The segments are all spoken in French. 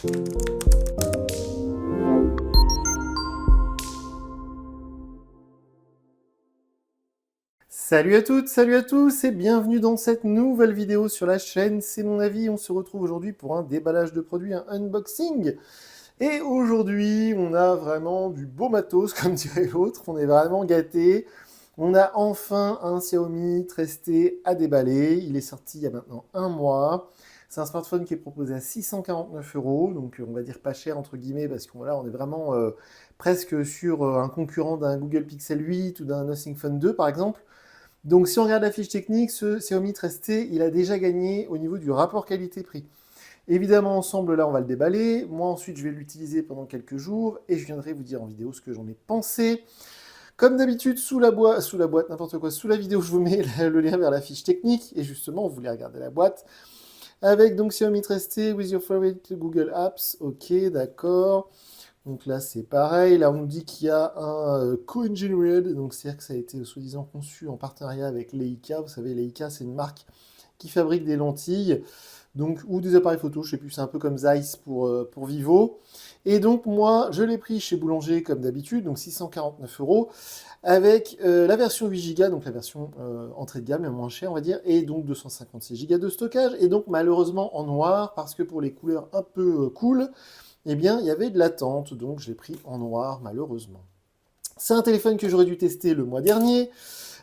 Salut à toutes, salut à tous et bienvenue dans cette nouvelle vidéo sur la chaîne C'est mon avis. On se retrouve aujourd'hui pour un déballage de produits, un unboxing. Et aujourd'hui, on a vraiment du beau matos, comme dirait l'autre. On est vraiment gâtés. On a enfin un Xiaomi 13T à déballer. Il est sorti il y a maintenant un mois. C'est un smartphone qui est proposé à 649 €, donc on va dire pas cher entre guillemets, parce qu'on là, on est vraiment presque sur un concurrent d'un Google Pixel 8 ou d'un Nothing Phone 2 par exemple. Donc si on regarde la fiche technique, ce Xiaomi 13T, il a déjà gagné au niveau du rapport qualité-prix. Évidemment, ensemble, là, on va le déballer. Moi, ensuite, je vais l'utiliser pendant quelques jours et je viendrai vous dire en vidéo ce que j'en ai pensé. Comme d'habitude, sous la boîte, n'importe quoi, sous la vidéo, je vous mets le lien vers la fiche technique. Et justement, vous voulez regarder la boîte. Avec donc Xiaomi 13T, with your favorite Google Apps. Ok, d'accord. Donc là, c'est pareil. Là, on nous dit qu'il y a un co-engineered, donc c'est-à-dire que ça a été soi-disant conçu en partenariat avec Leica. Vous savez, Leica, c'est une marque qui fabrique des lentilles, donc, ou des appareils photo, je sais plus, c'est un peu comme Zeiss pour Vivo. Et donc, moi, je l'ai pris chez Boulanger comme d'habitude, donc 649 €, avec la version 8 Go, donc la version entrée de gamme, la moins chère, on va dire, et donc 256 Go de stockage, et donc malheureusement en noir, parce que pour les couleurs un peu cool, eh bien, il y avait de l'attente, donc je l'ai pris en noir, malheureusement. C'est un téléphone que j'aurais dû tester le mois dernier,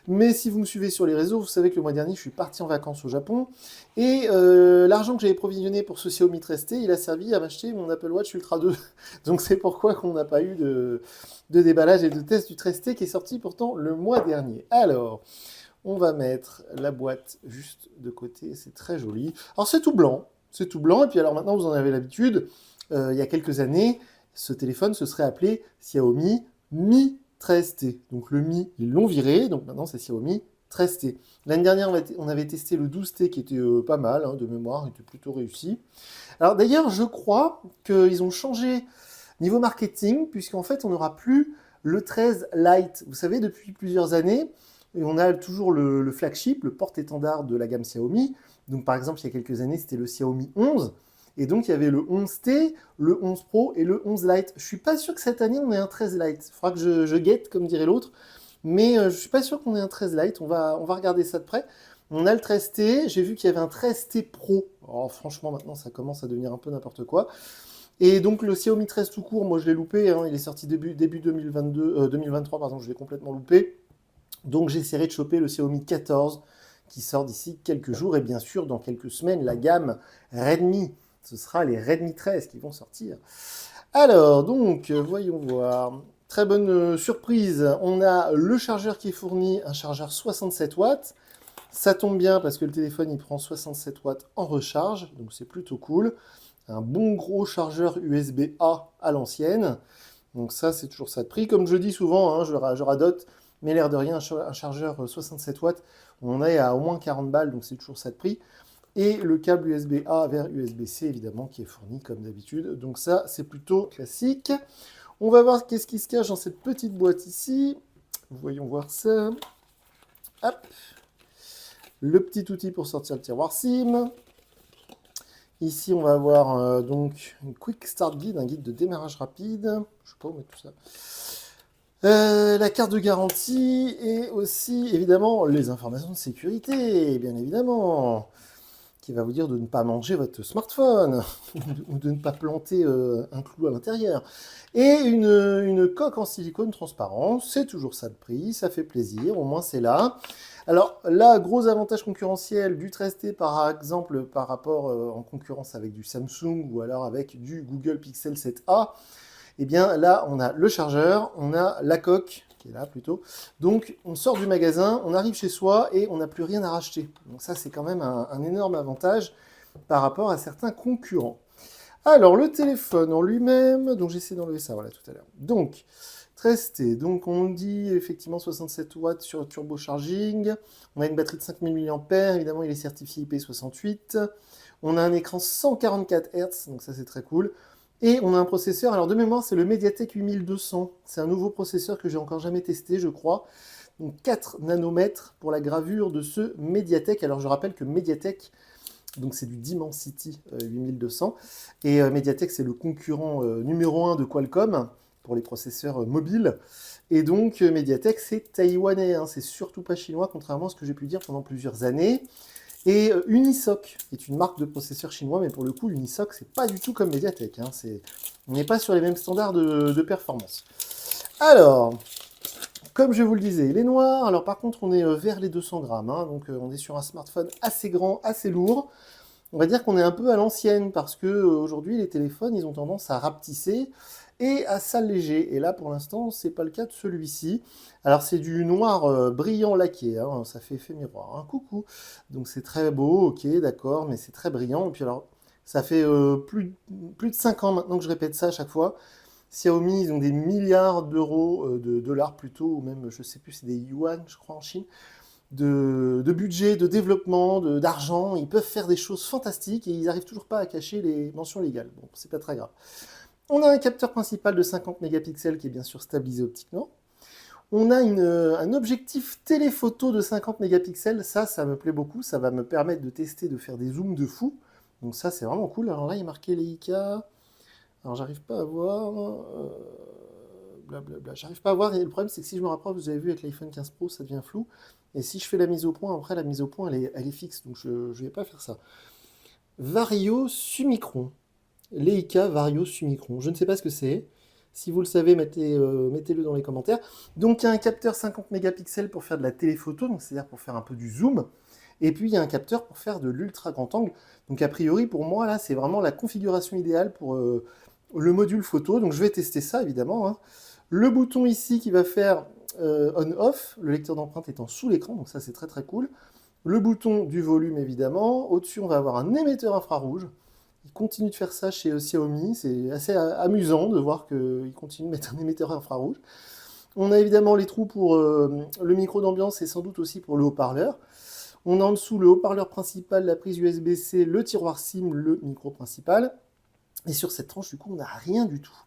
mais si vous me suivez sur les réseaux, vous savez que le mois dernier, je suis parti en vacances au Japon, et l'argent que j'avais provisionné pour ce Xiaomi 13T, il a servi à m'acheter mon Apple Watch Ultra 2. Donc c'est pourquoi qu'on n'a pas eu de déballage et de test du 13T qui est sorti pourtant le mois dernier. Alors, on va mettre la boîte juste de côté, c'est très joli. Alors c'est tout blanc, et puis alors maintenant vous en avez l'habitude, il y a quelques années, ce téléphone se serait appelé Xiaomi Mi 13T. Donc le Mi, ils l'ont viré, donc maintenant c'est Xiaomi 13T. L'année dernière, on avait testé le 12T qui était pas mal, hein, de mémoire, il était plutôt réussi. Alors d'ailleurs, je crois qu'ils ont changé niveau marketing, puisqu'en fait, on n'aura plus le 13 Lite. Vous savez, depuis plusieurs années, on a toujours le flagship, le porte-étendard de la gamme Xiaomi. Donc par exemple, il y a quelques années, c'était le Xiaomi 11. Et donc, il y avait le 11T, le 11 Pro et le 11 Lite. Je suis pas sûr que cette année, on ait un 13 Lite. Il faudra que je guette, comme dirait l'autre. Mais je suis pas sûr qu'on ait un 13 Lite. On va regarder ça de près. On a le 13T. J'ai vu qu'il y avait un 13T Pro. Oh, franchement, maintenant, ça commence à devenir un peu n'importe quoi. Et donc, le Xiaomi 13 tout court, moi, je l'ai loupé. Hein. Il est sorti début 2023, pardon, je l'ai complètement loupé. Donc, j'essaierai de choper le Xiaomi 14 qui sort d'ici quelques jours. Et bien sûr, dans quelques semaines, la gamme Redmi. Ce sera les Redmi 13 qui vont sortir. Alors, donc, voyons voir. Très bonne surprise. On a le chargeur qui est fourni, un chargeur 67 watts. Ça tombe bien parce que le téléphone, il prend 67 watts en recharge. Donc, c'est plutôt cool. Un bon gros chargeur USB-A à l'ancienne. Donc, ça, c'est toujours ça de prix. Comme je dis souvent, hein, je radote. Mais l'air de rien, un chargeur 67 watts, on est à au moins 40 balles. Donc, c'est toujours ça de prix. Et le câble USB-A vers USB-C, évidemment, qui est fourni comme d'habitude. Donc ça, c'est plutôt classique. On va voir qu'est-ce qui se cache dans cette petite boîte ici. Voyons voir ça. Hop. Le petit outil pour sortir le tiroir SIM. Ici, on va avoir donc une Quick Start Guide, un guide de démarrage rapide. Je sais pas où mettre tout ça. La carte de garantie et aussi, évidemment, les informations de sécurité, bien évidemment, qui va vous dire de ne pas manger votre smartphone ou de ne pas planter un clou à l'intérieur. Et une coque en silicone transparent, c'est toujours ça de prix, ça fait plaisir, au moins c'est là. Alors là, gros avantage concurrentiel du 13T par exemple par rapport en concurrence avec du Samsung ou alors avec du Google Pixel 7a, eh bien là on a le chargeur, on a la coque, qui est là plutôt. Donc on sort du magasin, on arrive chez soi et on n'a plus rien à racheter. Donc ça c'est quand même un énorme avantage par rapport à certains concurrents. Alors le téléphone en lui-même, donc j'essaie d'enlever ça voilà tout à l'heure. Donc 13T, donc on dit effectivement 67 watts sur turbo charging, on a une batterie de 5000 mAh, évidemment il est certifié IP68, on a un écran 144 Hz, donc ça c'est très cool. Et on a un processeur, alors de mémoire, c'est le Mediatek 8200. C'est un nouveau processeur que j'ai encore jamais testé, je crois. Donc 4 nanomètres pour la gravure de ce Mediatek. Alors je rappelle que Mediatek, Donc c'est du Dimensity 8200. Et Mediatek, c'est le concurrent numéro 1 de Qualcomm pour les processeurs mobiles. Et donc Mediatek, c'est taïwanais, hein, c'est surtout pas chinois, contrairement à ce que j'ai pu dire pendant plusieurs années. Et Unisoc est une marque de processeurs chinois, mais pour le coup, Unisoc, c'est pas du tout comme Mediatek, hein, on n'est pas sur les mêmes standards de performance. Alors, comme je vous le disais, il est noir. Alors par contre, on est vers les 200 grammes, hein, donc on est sur un smartphone assez grand, assez lourd. On va dire qu'on est un peu à l'ancienne parce que aujourd'hui les téléphones ils ont tendance à rapetisser et à s'alléger. Et là pour l'instant c'est pas le cas de celui-ci. Alors c'est du noir brillant laqué, hein, ça fait effet miroir. Hein. Coucou. Donc c'est très beau, ok, d'accord, mais c'est très brillant. Et puis alors ça fait plus de 5 ans maintenant que je répète ça à chaque fois. Xiaomi, ils ont des milliards d'euros, de dollars plutôt, ou même, je sais plus, c'est des yuan, je crois, en Chine, de budget, de développement, d'argent. Ils peuvent faire des choses fantastiques et ils n'arrivent toujours pas à cacher les mentions légales. Bon, c'est pas très grave. On a un capteur principal de 50 mégapixels qui est bien sûr stabilisé optiquement. On a un objectif téléphoto de 50 mégapixels. Ça me plaît beaucoup. Ça va me permettre de tester, de faire des zooms de fou. Donc ça, c'est vraiment cool. Alors là, il est marqué Leica. Alors j'arrive pas à voir. Blablabla. J'arrive pas à voir. Et le problème, c'est que si je me rapproche, vous avez vu avec l'iPhone 15 Pro, ça devient flou. Et si je fais la mise au point, après la mise au point, elle est fixe. Donc je ne vais pas faire ça. Vario Summicron. Leica Vario Summicron. Je ne sais pas ce que c'est. Si vous le savez, mettez-le dans les commentaires. Donc il y a un capteur 50 mégapixels pour faire de la téléphoto, donc c'est-à-dire pour faire un peu du zoom. Et puis il y a un capteur pour faire de l'ultra grand angle. Donc a priori pour moi là c'est vraiment la configuration idéale pour le module photo. Donc je vais tester ça évidemment. Hein. Le bouton ici qui va faire on-off, le lecteur d'empreinte étant sous l'écran, donc ça c'est très très cool. Le bouton du volume évidemment. Au-dessus on va avoir un émetteur infrarouge. Il continue de faire ça chez Xiaomi, c'est assez amusant de voir qu'il continue de mettre un émetteur infrarouge. On a évidemment les trous pour le micro d'ambiance et sans doute aussi pour le haut-parleur. On a en dessous le haut-parleur principal, la prise USB-C, le tiroir SIM, le micro principal. Et sur cette tranche, du coup, on n'a rien du tout.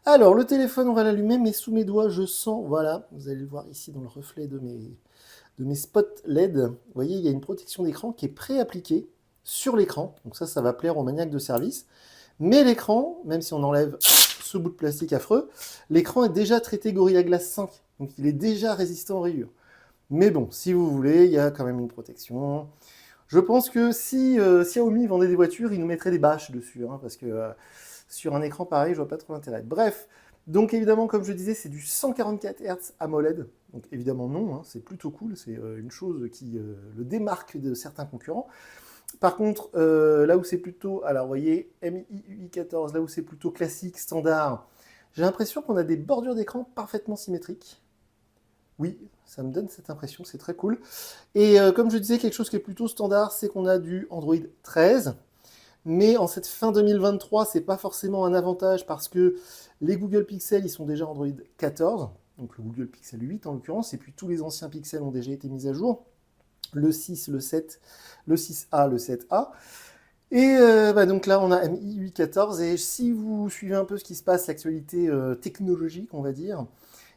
Alors, le téléphone, on va l'allumer, mais sous mes doigts, je sens, voilà, vous allez le voir ici dans le reflet de mes spots LED. Vous voyez, il y a une protection d'écran qui est pré-appliquée sur l'écran. Donc ça va plaire aux maniaques de service. Mais l'écran, même si on enlève ce bout de plastique affreux, l'écran est déjà traité Gorilla Glass 5. Donc il est déjà résistant aux rayures. Mais bon, si vous voulez, il y a quand même une protection. Je pense que si Xiaomi vendait des voitures, ils nous mettraient des bâches dessus. Hein, parce que sur un écran pareil, je vois pas trop l'intérêt. Bref, donc évidemment, comme je disais, c'est du 144 Hz AMOLED. Donc évidemment non, hein, c'est plutôt cool. C'est une chose qui le démarque de certains concurrents. Par contre, là où c'est plutôt, alors vous voyez, MIUI 14, là où c'est plutôt classique, standard, j'ai l'impression qu'on a des bordures d'écran parfaitement symétriques. Oui, ça me donne cette impression, c'est très cool. Et comme je disais, quelque chose qui est plutôt standard, c'est qu'on a du Android 13. Mais en cette fin 2023, c'est pas forcément un avantage parce que les Google Pixel, ils sont déjà Android 14, donc le Google Pixel 8 en l'occurrence, et puis tous les anciens Pixels ont déjà été mis à jour. Le 6, le 7, le 6A, le 7A. Et donc là, on a MIUI 14. Et si vous suivez un peu ce qui se passe, l'actualité technologique, on va dire,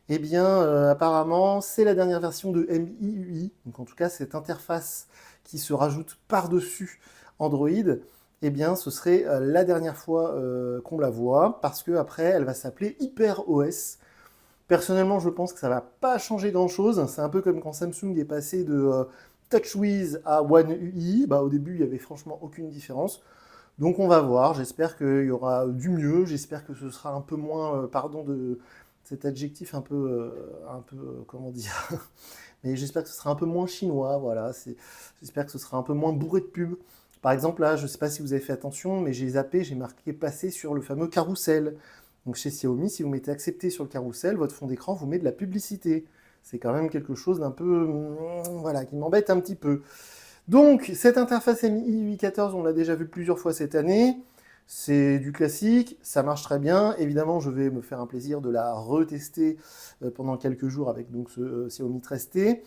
eh bien, apparemment, c'est la dernière version de MIUI. Donc en tout cas, cette interface qui se rajoute par-dessus Android, eh bien, ce serait la dernière fois qu'on la voit, parce qu'après, elle va s'appeler HyperOS. Personnellement, je pense que ça ne va pas changer grand-chose. C'est un peu comme quand Samsung est passé de TouchWiz à One UI. Bah, au début, il n'y avait franchement aucune différence. Donc on va voir. J'espère qu'il y aura du mieux. J'espère que ce sera un peu moins, pardon de cet adjectif comment dire, mais j'espère que ce sera un peu moins chinois. Voilà. J'espère que ce sera un peu moins bourré de pub. Par exemple, là, je ne sais pas si vous avez fait attention, mais j'ai zappé, j'ai marqué passer sur le fameux carrousel. Donc chez Xiaomi, si vous mettez accepter sur le carrousel, votre fond d'écran vous met de la publicité. C'est quand même quelque chose d'un peu, voilà, qui m'embête un petit peu. Donc cette interface MIUI 14, on l'a déjà vu plusieurs fois cette année. C'est du classique, ça marche très bien. Évidemment, je vais me faire un plaisir de la retester pendant quelques jours avec donc ce Xiaomi 13T.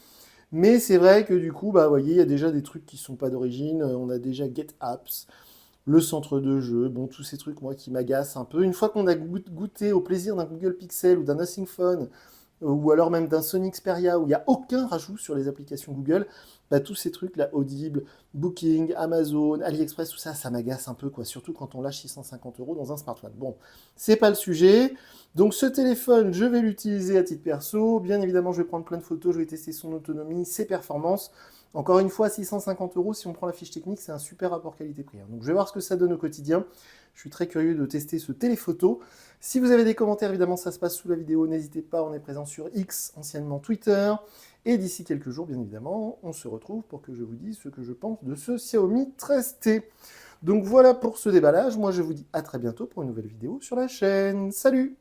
Mais c'est vrai que du coup, bah, vous voyez, il y a déjà des trucs qui ne sont pas d'origine. On a déjà Get Apps, le centre de jeu, bon, tous ces trucs, moi, qui m'agacent un peu. Une fois qu'on a goûté au plaisir d'un Google Pixel ou d'un Nothing Phone, ou alors même d'un Sony Xperia, où il n'y a aucun rajout sur les applications Google, bah, tous ces trucs-là, Audible, Booking, Amazon, AliExpress, tout ça, ça m'agace un peu, quoi. Surtout quand on lâche 650 € dans un smartphone. Bon, c'est pas le sujet. Donc ce téléphone, je vais l'utiliser à titre perso. Bien évidemment, je vais prendre plein de photos, je vais tester son autonomie, ses performances. Encore une fois, 650 €, si on prend la fiche technique, c'est un super rapport qualité-prix. Donc je vais voir ce que ça donne au quotidien. Je suis très curieux de tester ce téléphoto. Si vous avez des commentaires, évidemment, ça se passe sous la vidéo. N'hésitez pas, on est présent sur X, anciennement Twitter. Et d'ici quelques jours, bien évidemment, on se retrouve pour que je vous dise ce que je pense de ce Xiaomi 13T. Donc voilà pour ce déballage. Moi, je vous dis à très bientôt pour une nouvelle vidéo sur la chaîne. Salut!